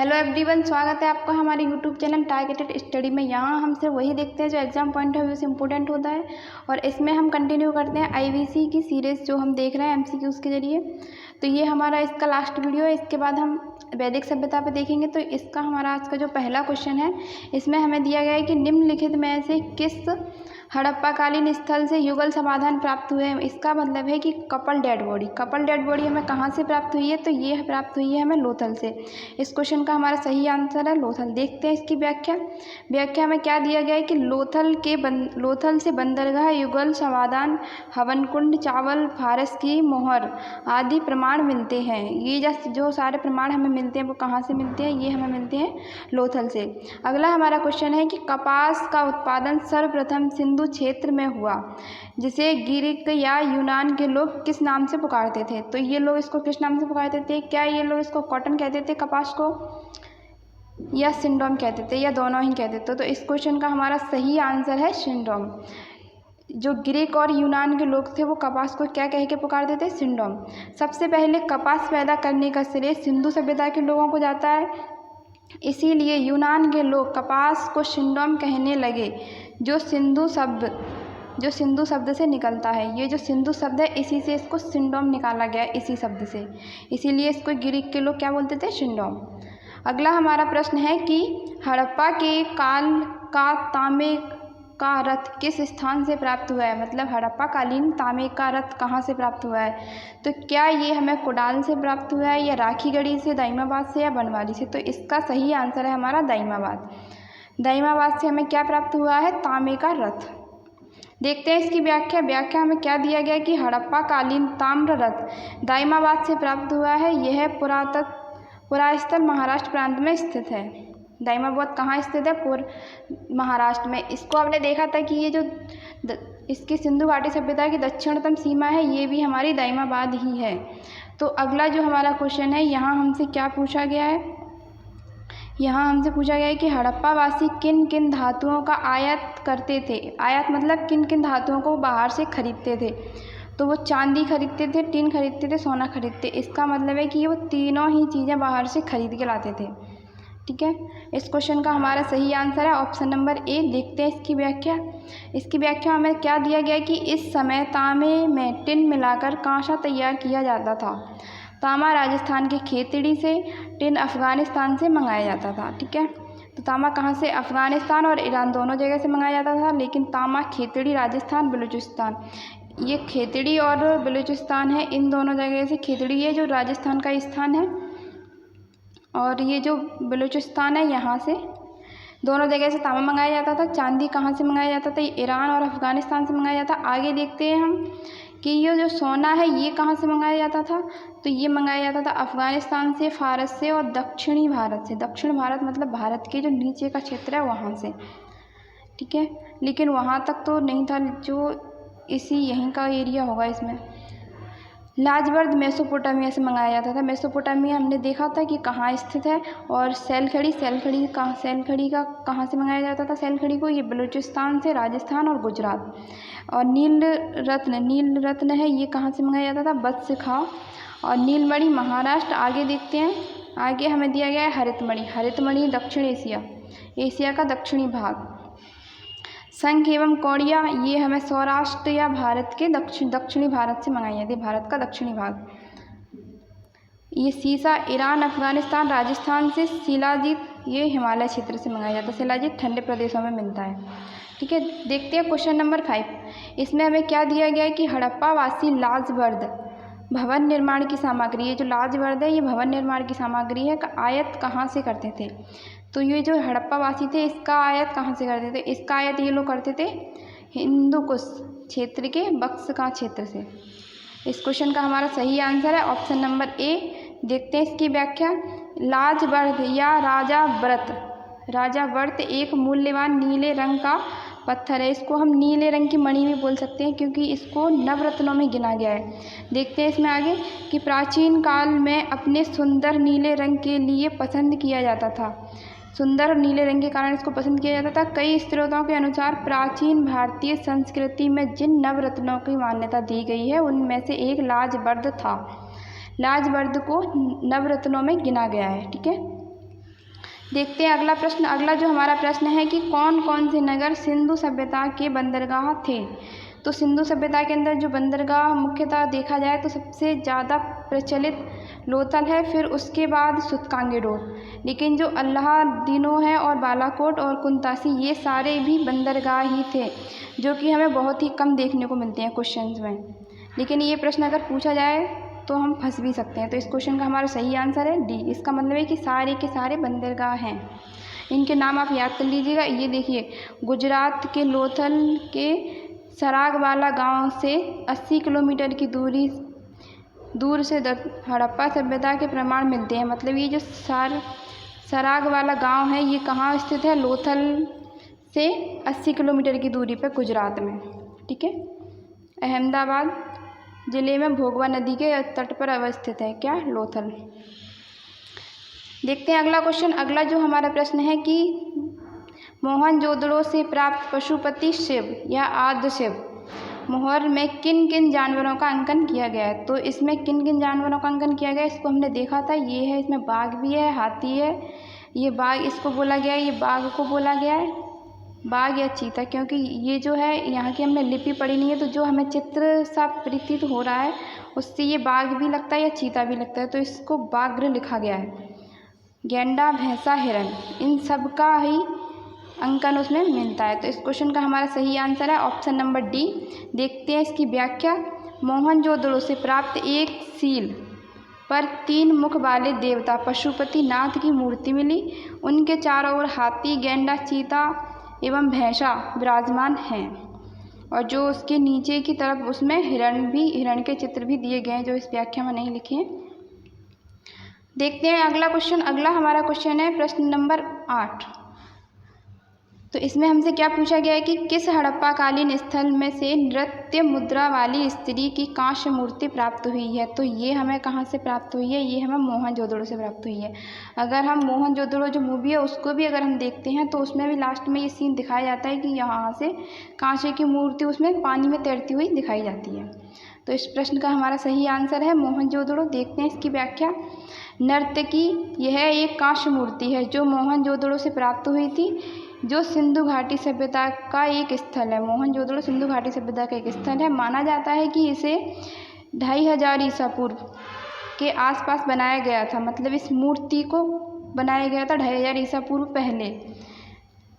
Hello everyone, स्वागत है आपका हमारे यूट्यूब चैनल टारगेटेड स्टडी में। यहाँ हम सिर्फ वही देखते हैं जो एग्जाम पॉइंट ऑफ व्यू से इम्पोर्टेंट होता है और इसमें हम कंटिन्यू करते हैं आईबीसी की सीरीज़ जो हम देख रहे हैं एमसीक्यूज़ के जरिए। तो ये हमारा इसका लास्ट वीडियो है। इसके बाद हम वैदिक सभ्यता पे देखेंगे। तो इसका हमारा आज का जो पहला क्वेश्चन है, इसमें हमें दिया गया है कि निम्नलिखित में से किस हड़प्पाकालीन स्थल से युगल समाधान प्राप्त हुए हैं। इसका मतलब है कि कपल डेड बॉडी हमें कहाँ से प्राप्त हुई है, तो ये प्राप्त हुई है हमें लोथल से। इस क्वेश्चन का हमारा सही आंसर है लोथल। देखते हैं इसकी व्याख्या में क्या दिया गया है कि लोथल से बंदरगाह, युगल समाधान, हवन कुंड, चावल, फारस की मोहर आदि प्रमाण मिलते हैं। ये जो सारे प्रमाण हमें मिलते हैं वो कहाँ से मिलते हैं, ये हमें मिलते हैं लोथल से। अगला हमारा क्वेश्चन है कि कपास का उत्पादन सर्वप्रथम सिंधु क्षेत्र में हुआ, जिसे ग्रीक या यूनान के लोग किस नाम से पुकारते थे। तो ये लोग इसको किस नाम से पुकारते थे? क्या ये लोग इसको कॉटन कहते थे कपास को, या सिंड्रोम कहते थे, या दोनों ही कहते थे? तो इस क्वेश्चन का हमारा सही आंसर है सिंड्रोम। जो ग्रीक और यूनान के लोग थे वो कपास को क्या कह के पुकारते थे? सिंड्रोम। सबसे पहले कपास पैदा करने का श्रेय सिंधु सभ्यता के लोगों को जाता है, इसीलिए यूनान के लोग कपास को सिंड्रोम कहने लगे, जो सिंधु शब्द से निकलता है। ये जो सिंधु शब्द है इसी से इसको सिंड्रोम निकाला गया है, इसी शब्द से, इसीलिए इसको ग्रीक के लोग क्या बोलते थे? सिंड्रोम। अगला हमारा प्रश्न है कि हड़प्पा के काल का तांबे का रथ किस स्थान से प्राप्त हुआ है। मतलब हड़प्पा कालीन तांबे का रथ कहाँ से प्राप्त हुआ है? तो क्या ये हमें कुडाल से प्राप्त हुआ है, या राखीगढ़ी से, दाइमाबाद से, या बनवाली से? तो इसका सही आंसर है हमारा दाइमाबाद से हमें क्या प्राप्त हुआ है? तांबे का रथ। देखते हैं इसकी व्याख्या में क्या दिया गया कि हड़प्पा कालीन ताम्र रथ दाइमाबाद से प्राप्त हुआ है। यह पुरास्थल महाराष्ट्र प्रांत में स्थित है। दाइमाबाद कहाँ स्थित है? महाराष्ट्र में। इसको आपने देखा था कि ये जो इसकी सिंधु घाटी सभ्यता की दक्षिणतम सीमा है, ये भी हमारी दाइमाबाद ही है। तो अगला जो हमारा क्वेश्चन है, यहाँ हमसे क्या पूछा गया है? यहाँ हमसे पूछा गया है कि हड़प्पावासी किन किन धातुओं का आयात करते थे। आयात मतलब किन किन धातुओं को बाहर से खरीदते थे। तो वो चांदी खरीदते थे, टिन खरीदते थे, सोना खरीदते। इसका मतलब है कि वो तीनों ही चीज़ें बाहर से खरीद के लाते थे। ठीक है, इस क्वेश्चन का हमारा सही आंसर है ऑप्शन नंबर ए। देखते हैं इसकी व्याख्या में क्या दिया गया है कि इस समय तांबे में टिन मिलाकर कांसा तैयार किया जाता था। तांबा राजस्थान के खेतड़ी से, टिन अफ़गानिस्तान से मंगाया जाता था। ठीक है, तो तांबा कहाँ से? अफ़गानिस्तान और ईरान दोनों जगह से मंगाया जाता था, लेकिन तांबा खेतड़ी, राजस्थान, बलूचिस्तान, ये खेतड़ी और बलूचिस्तान है, इन दोनों जगह से। खेतड़ी है जो राजस्थान का स्थान है, और ये जो बलूचिस्तान है यहाँ से, दोनों जगह से तांबा मंगाया जाता था। चांदी कहाँ से मंगाया जाता था? ईरान और अफ़गानिस्तान से मंगाया जाता। आगे देखते हैं हम कि ये जो सोना है ये कहाँ से मंगाया जाता था। तो ये मंगाया जाता था अफ़गानिस्तान से, फारस से और दक्षिणी भारत से। दक्षिण भारत मतलब भारत के जो नीचे का क्षेत्र है वहाँ से। ठीक है, लेकिन वहाँ तक तो नहीं था, जो यहीं का एरिया होगा इसमें। लाजवर्द मेसोपोटामिया से मंगाया जाता था। मेसोपोटामिया हमने देखा था कि कहाँ स्थित है। और सैलखड़ी का कहाँ से मंगाया जाता था? सैलखड़ी को ये बलूचिस्तान से, राजस्थान और गुजरात। और नील रत्न है, ये कहाँ से मंगाया जाता था? बत्स खां और नीलमणि महाराष्ट्र। आगे देखते हैं, आगे हमें दिया गया है हरितमणि दक्षिण एशिया का दक्षिणी भाग। शंख एवं कौड़िया, ये हमें सौराष्ट्र या भारत के दक्षिणी भारत से मंगाई जाती है, भारत का दक्षिणी भाग। ये सीसा ईरान, अफ़गानिस्तान, राजस्थान से। शिलाजीत ये हिमालय क्षेत्र से मंगाया जाता है। शिलाजीत ठंडे प्रदेशों में मिलता है। ठीक है, देखते हैं क्वेश्चन नंबर 5। इसमें हमें क्या दिया गया है कि हड़प्पावासी लाजवर्द भवन निर्माण की सामग्री, ये जो लाजवर्द है ये भवन निर्माण की सामग्री है, का आयात कहाँ से करते थे। तो ये जो हड़प्पावासी थे इसका आयात कहाँ से करते थे? इसका आयात ये लोग करते थे हिंदुकुश क्षेत्र के बक्सका क्षेत्र से। इस क्वेश्चन का हमारा सही आंसर है ऑप्शन नंबर ए। देखते हैं इसकी व्याख्या। लाजवर्द या राजा व्रत एक मूल्यवान नीले रंग का पत्थर है। इसको हम नीले रंग की मणि भी बोल सकते हैं, क्योंकि इसको नवरत्नों में गिना गया है। देखते हैं इसमें आगे कि प्राचीन काल में अपने सुंदर नीले रंग के लिए पसंद किया जाता था। सुंदर नीले रंग के कारण इसको पसंद किया जाता था। कई स्रोतों के अनुसार प्राचीन भारतीय संस्कृति में जिन नवरत्नों की मान्यता दी गई है उनमें से एक लाजवर्द था। लाजवर्द को नवरत्नों में गिना गया है। ठीक है, देखते हैं अगला प्रश्न। अगला जो हमारा प्रश्न है कि कौन कौन से नगर सिंधु सभ्यता के बंदरगाह थे। तो सिंधु सभ्यता के अंदर जो बंदरगाह मुख्यतः देखा जाए तो सबसे ज़्यादा प्रचलित लोथल है, फिर उसके बाद सुतकांगेडोर। लेकिन जो अल्लादीनो है और बालाकोट और कुंतासी ये सारे भी बंदरगाह ही थे, जो कि हमें बहुत ही कम देखने को मिलते हैं क्वेश्चंस में। लेकिन ये प्रश्न अगर पूछा जाए तो हम फंस भी सकते हैं। तो इस क्वेश्चन का हमारा सही आंसर है डी। इसका मतलब है कि सारे के सारे बंदरगाह हैं। इनके नाम आप याद कर लीजिएगा। ये देखिए, गुजरात के लोथल के सरागवाला गांव से 80 किलोमीटर की दूर से हड़प्पा सभ्यता के प्रमाण मिलते हैं। मतलब ये जो सरागवाला गांव है ये कहाँ स्थित है? लोथल से 80 किलोमीटर की दूरी पर गुजरात में। ठीक है, अहमदाबाद जिले में भोगवा नदी के तट पर अवस्थित है क्या? लोथल। देखते हैं अगला क्वेश्चन। अगला जो हमारा प्रश्न है कि मोहनजोदड़ो से प्राप्त पशुपति शिव या आद्य शिव मोहर में किन किन जानवरों का अंकन किया गया है। तो इसमें किन किन जानवरों का अंकन किया गया है इसको हमने देखा था। ये है, इसमें बाघ भी है, हाथी है, ये बाघ इसको बोला गया है, ये बाघ को बोला गया है, बाघ या चीता। क्योंकि ये जो है यहाँ की हमने लिपि पढ़ी नहीं है, तो जो हमें चित्र सा प्रतीत हो रहा है उससे ये बाघ भी लगता है या चीता भी लगता है, तो इसको बाघ्र लिखा गया है। गैंडा, भैंसा, हिरन, इन सब का ही अंकन उसमें मिलता है। तो इस क्वेश्चन का हमारा सही आंसर है ऑप्शन नंबर डी। देखते हैं इसकी व्याख्या। मोहनजोदड़ो से प्राप्त एक सील पर 3 मुख वाले देवता पशुपति नाथ की मूर्ति मिली। उनके चारों ओर हाथी, गैंडा, चीता एवं भैंसा विराजमान हैं, और जो उसके नीचे की तरफ उसमें हिरण के चित्र भी दिए गए हैं, जो इस व्याख्या में नहीं लिखे हैं। देखते हैं अगला क्वेश्चन। अगला हमारा क्वेश्चन है प्रश्न नंबर 8। तो इसमें हमसे क्या पूछा गया है कि किस हड़प्पा कालीन स्थल में से नृत्य मुद्रा वाली स्त्री की कांस्य मूर्ति प्राप्त हुई है। तो ये हमें कहाँ से प्राप्त हुई है? ये हमें मोहनजोदड़ो से प्राप्त हुई है। अगर हम मोहनजोदड़ो जो मूवी है उसको भी अगर हम देखते हैं तो उसमें भी लास्ट में ये सीन दिखाया जाता है कि यहाँ से कांस्य की मूर्ति उसमें पानी में तैरती हुई दिखाई जाती है। तो इस प्रश्न का हमारा सही आंसर है मोहनजोदड़ो। देखते हैं इसकी व्याख्या। नर्तकी, यह एक कांस्य मूर्ति है जो मोहनजोदड़ो से प्राप्त हुई थी, जो सिंधु घाटी सभ्यता का एक स्थल है। मोहनजोदड़ो सिंधु घाटी सभ्यता का एक स्थल है। माना जाता है कि इसे 2500 ईसा पूर्व के आसपास बनाया गया था। मतलब इस मूर्ति को बनाया गया था 2500 ईसा पूर्व पहले।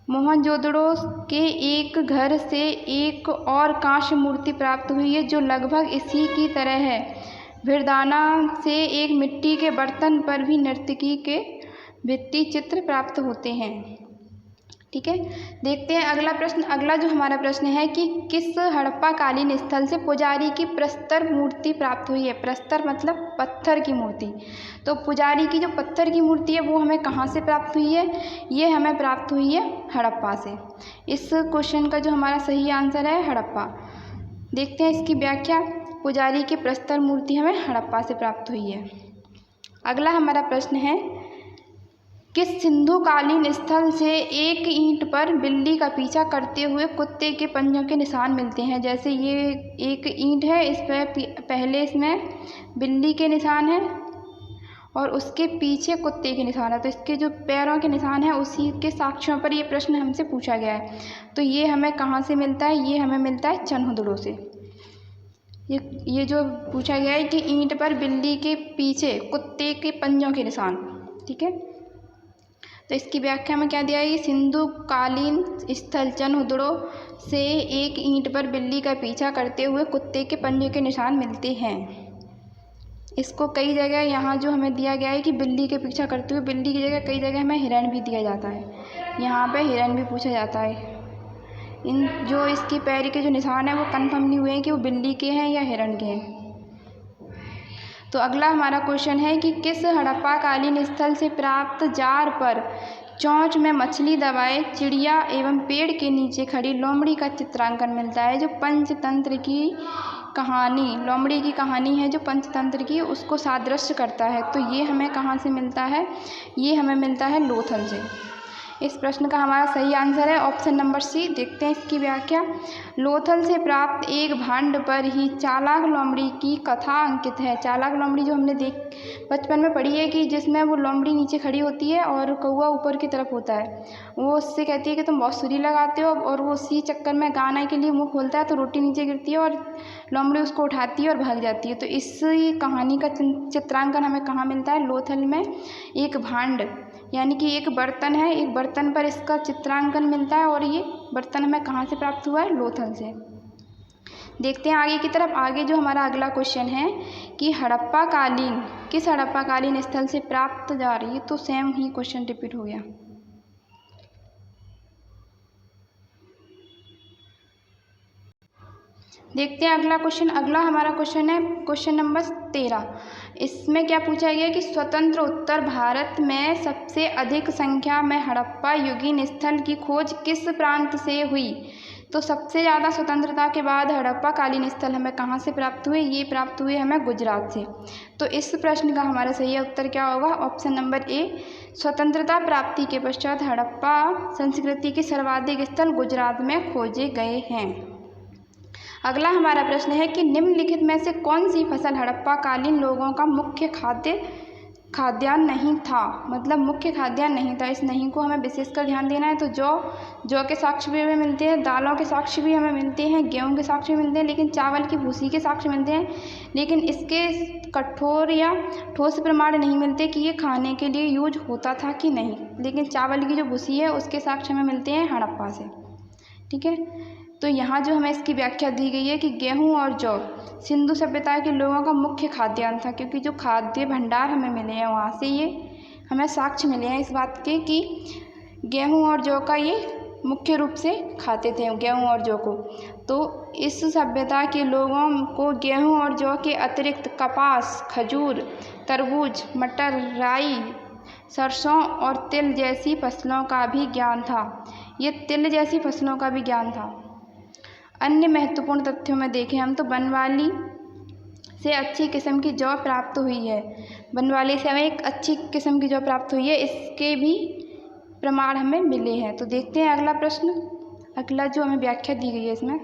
मोहनजोदड़ो के एक घर से एक और कांस्य मूर्ति प्राप्त हुई है जो लगभग इसी की तरह है। भिरदाना से एक मिट्टी के बर्तन पर भी नर्तकी के भित्ति चित्र प्राप्त होते हैं। ठीक है, देखते हैं अगला प्रश्न। अगला जो हमारा प्रश्न है कि किस हड़प्पा कालीन स्थल से पुजारी की प्रस्तर मूर्ति प्राप्त हुई है। प्रस्तर मतलब पत्थर की मूर्ति। तो पुजारी की जो पत्थर की मूर्ति है वो हमें कहाँ से प्राप्त हुई है? ये हमें प्राप्त हुई है हड़प्पा से। इस क्वेश्चन का जो हमारा सही आंसर है हड़प्पा। देखते हैं इसकी व्याख्या। पुजारी की प्रस्तर मूर्ति हमें हड़प्पा से प्राप्त हुई है। अगला हमारा प्रश्न है किस सिंधु कालीन स्थल से एक ईंट पर बिल्ली का पीछा करते हुए कुत्ते के पंजों के निशान मिलते हैं। जैसे ये एक ईंट है, इस पर पहले इसमें बिल्ली के निशान हैं और उसके पीछे कुत्ते के निशान है। तो इसके जो पैरों के निशान हैं उसी के साक्ष्यों पर ये प्रश्न हमसे पूछा गया है। तो ये हमें कहाँ से मिलता है? ये हमें मिलता है चन्हुदड़ो से। ये जो पूछा गया है कि ईंट पर बिल्ली के पीछे कुत्ते के पंजों के निशान। ठीक है, तो इसकी व्याख्या में क्या दिया है? सिंधु कालीन स्थल चन्हुदड़ो से एक ईंट पर बिल्ली का पीछा करते हुए कुत्ते के पंजे के निशान मिलते हैं। इसको कई जगह यहाँ जो हमें दिया गया है कि बिल्ली के पीछा करते हुए, बिल्ली की जगह कई जगह हमें हिरण भी दिया जाता है। यहाँ पे हिरण भी पूछा जाता है। इन जो इसकी पैर के जो निशान हैं वो कन्फर्म नहीं हुए हैं कि वो बिल्ली के हैं या हिरण के हैं। तो अगला हमारा क्वेश्चन है कि किस हड़प्पा कालीन स्थल से प्राप्त जार पर चोंच में मछली दबाए चिड़िया एवं पेड़ के नीचे खड़ी लोमड़ी का चित्रांकन मिलता है, जो पंचतंत्र की कहानी, लोमड़ी की कहानी है जो पंचतंत्र की, उसको सादृश्य करता है। तो ये हमें कहाँ से मिलता है? ये हमें मिलता है लोथल से। इस प्रश्न का हमारा सही आंसर है ऑप्शन नंबर सी। देखते हैं इसकी व्याख्या। लोथल से प्राप्त एक भांड पर ही चालाक लोमड़ी की कथा अंकित है। चालाक लोमड़ी जो हमने बचपन में पढ़ी है कि जिसमें वो लोमड़ी नीचे खड़ी होती है और कौवा ऊपर की तरफ होता है। वो उससे कहती है कि तुम बहुत सुरी लगाते हो, और वो उसी चक्कर में गाने के लिए मुँह खोलता है तो रोटी नीचे गिरती है और लोमड़ी उसको उठाती है और भाग जाती है। तो इस कहानी का चित्रांकन हमें कहाँ मिलता है? लोथल में एक भांड यानी कि एक बर्तन है, एक बर्तन पर इसका चित्रांकन मिलता है, और ये बर्तन हमें कहाँ से प्राप्त हुआ है? लोथल से। देखते हैं आगे की तरफ। आगे जो हमारा अगला क्वेश्चन है कि हड़प्पा कालीन किस हड़प्पा कालीन स्थल से प्राप्त जा रही है, तो सेम ही क्वेश्चन रिपीट हो गया। देखते हैं अगला क्वेश्चन। अगला हमारा क्वेश्चन है क्वेश्चन नंबर 13। इसमें क्या पूछा गया कि स्वतंत्र उत्तर भारत में सबसे अधिक संख्या में हड़प्पा युगीन स्थल की खोज किस प्रांत से हुई? तो सबसे ज़्यादा स्वतंत्रता के बाद हड़प्पा कालीन स्थल हमें कहाँ से प्राप्त हुए? ये प्राप्त हुए हमें गुजरात से। तो इस प्रश्न का हमारा सही उत्तर क्या होगा? Option number A. स्वतंत्रता प्राप्ति के पश्चात हड़प्पा संस्कृति के सर्वाधिक स्थल गुजरात में खोजे गए हैं। अगला हमारा प्रश्न है कि निम्नलिखित में से कौन सी फसल हड़प्पा कालीन लोगों का मुख्य खाद्यान्न नहीं था? मतलब मुख्य खाद्यान्न नहीं था। इस नहीं को हमें विशेषकर ध्यान देना है। तो जौ के साक्ष्य भी हमें मिलते हैं, दालों के साक्ष्य भी हमें मिलते हैं, गेहूं के साक्ष्य मिलते हैं, लेकिन चावल की भूसी के साक्ष्य मिलते हैं। लेकिन इसके कठोर या ठोस प्रमाण नहीं मिलते कि ये खाने के लिए यूज होता था कि नहीं। लेकिन चावल की जो भूसी है उसके साक्ष्य हमें मिलते हैं हड़प्पा से। ठीक है, तो यहाँ जो हमें इसकी व्याख्या दी गई है कि गेहूं और जौ सिंधु सभ्यता के लोगों का मुख्य खाद्यान्न था, क्योंकि जो खाद्य भंडार हमें मिले हैं वहाँ से ये हमें साक्ष्य मिले हैं इस बात के कि गेहूं और जौ का ये मुख्य रूप से खाते थे, गेहूं और जौ को। तो इस सभ्यता के लोगों को गेहूं और जौ के अतिरिक्त कपास, खजूर, तरबूज, मटर, राई, सरसों और तिल जैसी फसलों का भी ज्ञान था। ये तिल जैसी फसलों का भी ज्ञान था। अन्य महत्वपूर्ण तथ्यों में देखें हम तो बनवाली से अच्छी किस्म की जौ प्राप्त हुई है। बनवाली से हमें एक अच्छी किस्म की जौ प्राप्त हुई है, इसके भी प्रमाण हमें मिले हैं। तो देखते हैं अगला प्रश्न। अगला जो हमें व्याख्या दी गई है इसमें,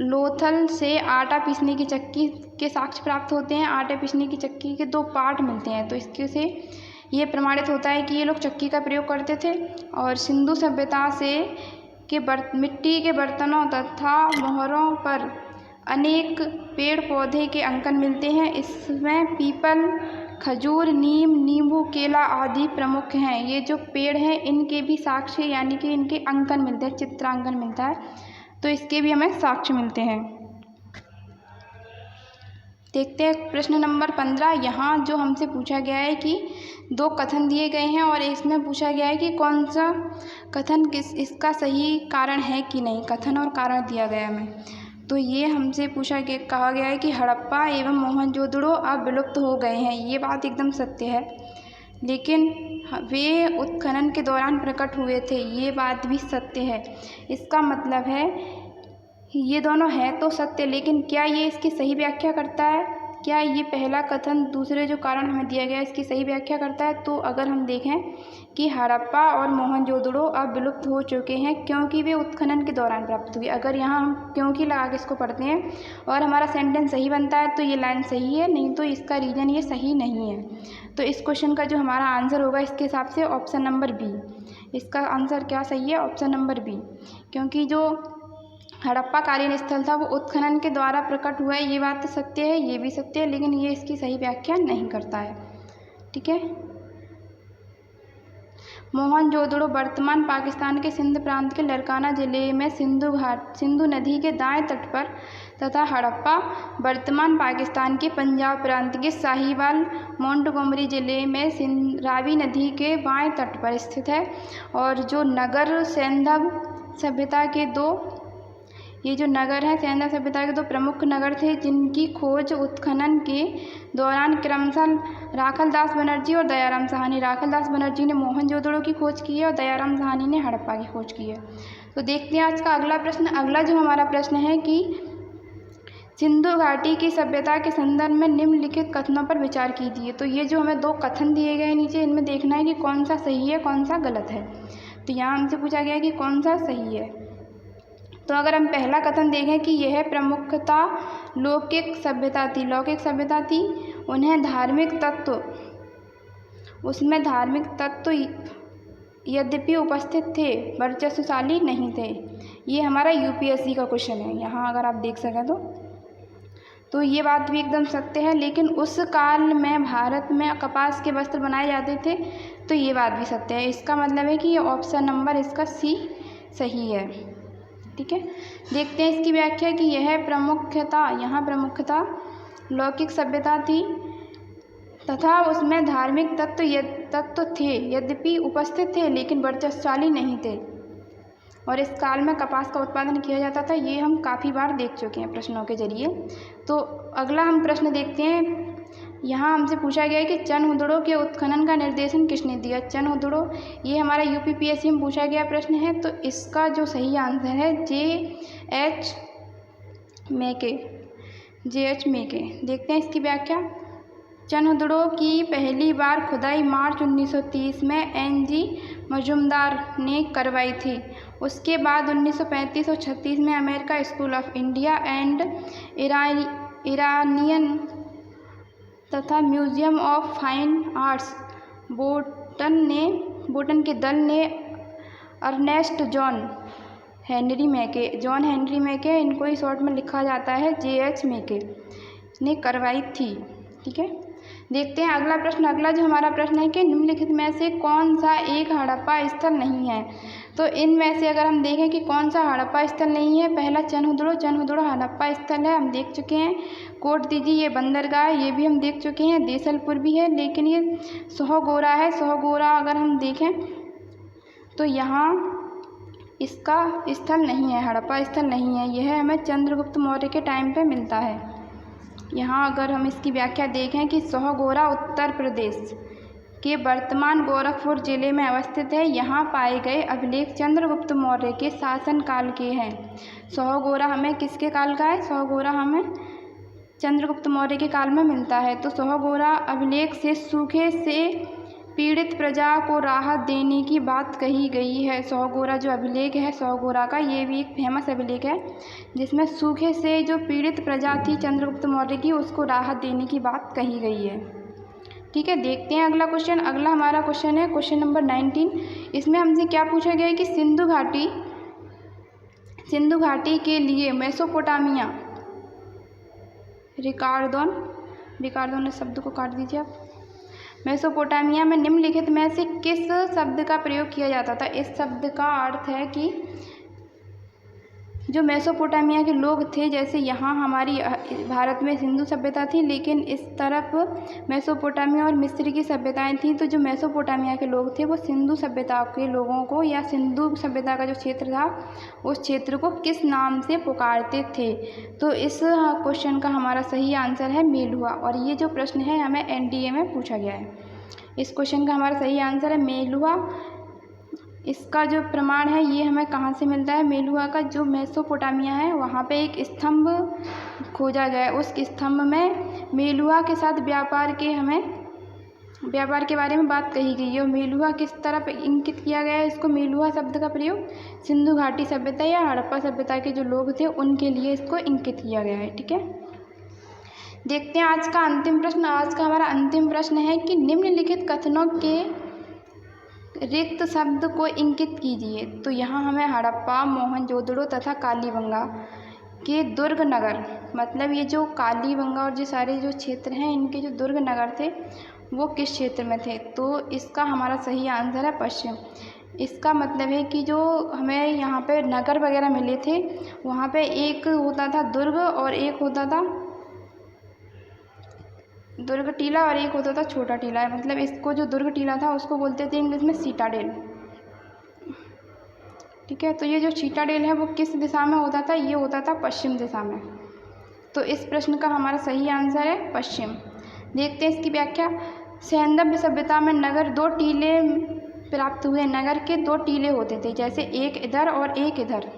लोथल से आटा पीसने की चक्की के साक्ष्य प्राप्त होते हैं। आटे पीसने की चक्की के 2 पार्ट मिलते हैं, तो इसके से ये प्रमाणित होता है कि ये लोग चक्की का प्रयोग करते थे। और सिंधु सभ्यता से मिट्टी के बर्तनों तथा मोहरों पर अनेक पेड़ पौधे के अंकन मिलते हैं। इसमें पीपल, खजूर, नीम, नींबू, केला आदि प्रमुख हैं। ये जो पेड़ हैं इनके भी साक्ष्य यानी कि इनके अंकन मिलते हैं, चित्रांकन मिलता है, तो इसके भी हमें साक्ष्य मिलते हैं। देखते हैं प्रश्न नंबर 15। यहाँ जो हमसे पूछा गया है कि 2 कथन दिए गए हैं और इसमें पूछा गया है कि कौन सा कथन इसका सही कारण है कि नहीं। कथन और कारण दिया गया हमें। तो ये हमसे कहा गया है कि हड़प्पा एवं मोहनजोदड़ो अब विलुप्त हो गए हैं। ये बात एकदम सत्य है, लेकिन वे उत्खनन के दौरान प्रकट हुए थे, ये बात भी सत्य है। इसका मतलब है ये दोनों है तो सत्य, लेकिन क्या ये इसकी सही व्याख्या करता है? क्या ये पहला कथन दूसरे जो कारण हमें दिया गया है इसकी सही व्याख्या करता है? तो अगर हम देखें कि हड़प्पा और मोहनजोदड़ो अब विलुप्त हो चुके हैं क्योंकि वे उत्खनन के दौरान प्राप्त हुए। अगर यहाँ हम क्योंकि लगा के इसको पढ़ते हैं और हमारा सेंटेंस सही बनता है तो ये लाइन सही है, नहीं तो इसका रीजन ये सही नहीं है। तो इस क्वेश्चन का जो हमारा आंसर होगा इसके हिसाब से ऑप्शन नंबर बी। इसका आंसर क्या सही है? ऑप्शन नंबर बी, क्योंकि जो हड़प्पा कालीन स्थल था वो उत्खनन के द्वारा प्रकट हुआ है। ये बात तो सत्य है, ये भी सत्य है, लेकिन ये इसकी सही व्याख्या नहीं करता है। ठीक है। मोहनजोदड़ो वर्तमान पाकिस्तान के सिंध प्रांत के लरकाना जिले में सिंधु नदी के दाएं तट पर तथा हड़प्पा वर्तमान पाकिस्तान के पंजाब प्रांत के साहिवाल मोंटगोमरी जिले में रावी नदी के बाएं तट पर स्थित है। और जो नगर सैंधव सभ्यता के ये जो नगर हैं सैंधव सभ्यता के 2 प्रमुख नगर थे जिनकी खोज उत्खनन के दौरान क्रमशः राखलदास बनर्जी और दयाराम साहनी। राखलदास बनर्जी ने मोहनजोदड़ो की खोज की है और दयाराम साहनी ने हड़प्पा की खोज की है। तो देखते हैं आज का अगला प्रश्न। अगला जो हमारा प्रश्न है कि सिंधु घाटी की सभ्यता के संदर्भ में निम्नलिखित कथनों पर विचार कीजिए। तो ये जो हमें 2 कथन दिए गए नीचे, इनमें देखना है कि कौन सा सही है कौन सा गलत है। तो यहाँ हमसे पूछा गया है कि कौन सा सही है। तो अगर हम पहला कथन देखें कि यह प्रमुखतः लौकिक सभ्यता थी, लौकिक सभ्यता थी, उन्हें धार्मिक तत्व, उसमें धार्मिक तत्व यद्यपि उपस्थित थे, वर्चस्वशाली नहीं थे। ये हमारा यूपीएससी का क्वेश्चन है, यहाँ अगर आप देख सकें तो ये बात भी एकदम सत्य है। लेकिन उस काल में भारत में कपास के वस्त्र बनाए जाते थे, तो ये बात भी सत्य है। इसका मतलब है कि ये ऑप्शन नंबर इसका सी सही है। ठीक है, देखते हैं इसकी व्याख्या कि यह प्रमुखता, यहाँ प्रमुखता लौकिक सभ्यता थी तथा उसमें धार्मिक तत्व थे, यद्यपि उपस्थित थे लेकिन वर्चस्वशाली नहीं थे, और इस काल में कपास का उत्पादन किया जाता था। ये हम काफ़ी बार देख चुके हैं प्रश्नों के जरिए। तो अगला हम प्रश्न देखते हैं। यहाँ हमसे पूछा गया है कि चनहुदड़ो के उत्खनन का निर्देशन किसने दिया। चनहुदड़ो, ये हमारा यूपीपीएससी में पूछा गया प्रश्न है। तो इसका जो सही आंसर है J.H. मेके, J.H. मेके। देखते हैं इसकी व्याख्या। चनहुदड़ो की पहली बार खुदाई मार्च 1930 में N.G. मजुमदार ने करवाई थी। उसके बाद 1935 और 36 में America school of India and Iranian तथा म्यूजियम ऑफ फाइन आर्ट्स बोटन के दल ने अर्नेस्ट जॉन हेनरी मेके, इनको ही शॉर्ट में लिखा जाता है J.H. मेके, ने करवाई थी। ठीक है, देखते हैं अगला प्रश्न। अगला जो हमारा प्रश्न है कि निम्नलिखित में से कौन सा एक हड़प्पा स्थल नहीं है। तो इनमें से अगर हम देखें कि कौन सा हड़प्पा स्थल नहीं है, पहला चनहुदड़ो हड़प्पा स्थल है, हम देख चुके हैं। कोट दीजिए, ये बंदरगाह है, ये भी हम देख चुके हैं। देसलपुर भी है, लेकिन ये सोहगोरा है। सोहगोरा अगर हम देखें तो यहाँ इसका स्थल नहीं है, हड़प्पा स्थल नहीं है। यह हमें चंद्रगुप्त मौर्य के टाइम पे मिलता है। यहाँ अगर हम इसकी व्याख्या देखें कि सोहगोरा उत्तर प्रदेश के वर्तमान गोरखपुर जिले में अवस्थित है। यहाँ पाए गए अभिलेख चंद्रगुप्त मौर्य के शासनकाल के हैं। सोहगोरा हमें किसके काल का है? सोहगोरा हमें चंद्रगुप्त मौर्य के काल में मिलता है। तो सोहगोरा अभिलेख से सूखे से पीड़ित प्रजा को राहत देने की बात कही गई है। सोहगोरा जो अभिलेख है सोहगोरा का, ये भी एक फेमस अभिलेख है जिसमें सूखे से जो पीड़ित प्रजा थी चंद्रगुप्त मौर्य की, उसको राहत देने की बात कही गई है। ठीक है, देखते हैं अगला क्वेश्चन। अगला हमारा क्वेश्चन है क्वेश्चन नंबर 19। इसमें हमसे क्या पूछा गया है कि सिंधु घाटी के लिए मेसोपोटामिया, रिकार्डोन ने शब्द को काट दीजिए आप। मेसोपोटामिया में निम्नलिखित में से किस शब्द का प्रयोग किया जाता था। इस शब्द का अर्थ है कि जो मेसोपोटामिया के लोग थे, जैसे यहाँ हमारी भारत में सिंधु सभ्यता थी, लेकिन इस तरफ मेसोपोटामिया और मिस्र की सभ्यताएं थीं। तो जो मेसोपोटामिया के लोग थे वो सिंधु सभ्यता के लोगों को, या सिंधु सभ्यता का जो क्षेत्र था उस क्षेत्र को किस नाम से पुकारते थे। तो इस क्वेश्चन का हमारा सही आंसर है मेलुहा। और ये जो प्रश्न है हमें NDA में पूछा गया है। इस क्वेश्चन का हमारा सही आंसर है मेलुहा। इसका जो प्रमाण है ये हमें कहाँ से मिलता है? मेलुहा का जो मेसोपोटामिया है वहाँ पे एक स्तंभ खोजा गया है। उस स्तंभ में मेलुहा के साथ व्यापार के बारे में बात कही गई है। और मेलुहा किस तरफ इंकित किया गया है? इसको मेलुहा शब्द का प्रयोग सिंधु घाटी सभ्यता या हड़प्पा सभ्यता के जो लोग थे उनके लिए इसको इंकित किया गया है। ठीक है, देखते हैं आज का अंतिम प्रश्न। आज का हमारा अंतिम प्रश्न है कि निम्नलिखित कथनों के रिक्त शब्द को इंकित कीजिए। तो यहाँ हमें हड़प्पा, मोहनजोदड़ो तथा कालीबंगा के दुर्ग नगर, मतलब ये जो कालीबंगा और जो सारे जो क्षेत्र हैं इनके जो दुर्ग नगर थे वो किस क्षेत्र में थे। तो इसका हमारा सही आंसर है पश्चिम। इसका मतलब है कि जो हमें यहाँ पे नगर वगैरह मिले थे वहाँ पे एक होता था दुर्ग और एक होता था दुर्ग टीला और एक होता था छोटा टीला। मतलब इसको जो दुर्ग टीला था उसको बोलते थे इंग्लिश में सीटाडेल। ठीक है, तो ये जो सीटाडेल है वो किस दिशा में होता था? ये होता था पश्चिम दिशा में। तो इस प्रश्न का हमारा सही आंसर है पश्चिम। देखते हैं इसकी व्याख्या। सैंधव सभ्यता में नगर 2 टीले प्राप्त हुए। नगर के 2 टीले होते थे, जैसे एक इधर और एक इधर।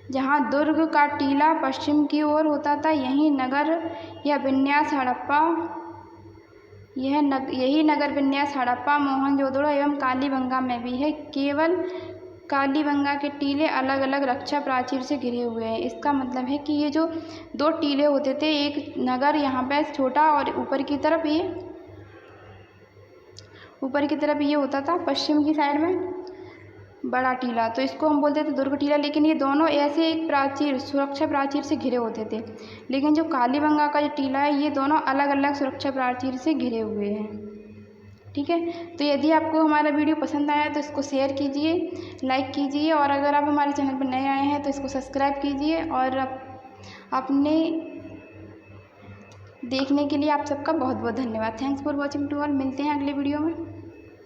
जहाँ दुर्ग का टीला पश्चिम की ओर होता था, यही नगर विन्यास हड़प्पा, मोहनजोदड़ो एवं कालीबंगा में भी है। केवल कालीबंगा के टीले अलग अलग रक्षा प्राचीर से घिरे हुए हैं। इसका मतलब है कि ये जो दो टीले होते थे, एक नगर यहाँ पे छोटा और ऊपर की तरफ ये होता था पश्चिम की साइड में बड़ा टीला, तो इसको हम बोलते थे दुर्ग टीला। लेकिन ये दोनों ऐसे एक सुरक्षा प्राचीर से घिरे होते थे। लेकिन जो कालीबंगा का जो टीला है, ये दोनों अलग अलग सुरक्षा प्राचीर से घिरे हुए हैं। ठीक है, तो यदि आपको हमारा वीडियो पसंद आया तो इसको शेयर कीजिए, लाइक कीजिए, और अगर आप हमारे चैनल पर नए आए हैं तो इसको सब्सक्राइब कीजिए। और अपने देखने के लिए आप सबका बहुत बहुत धन्यवाद। Thanks for watching to all. मिलते हैं अगले वीडियो में।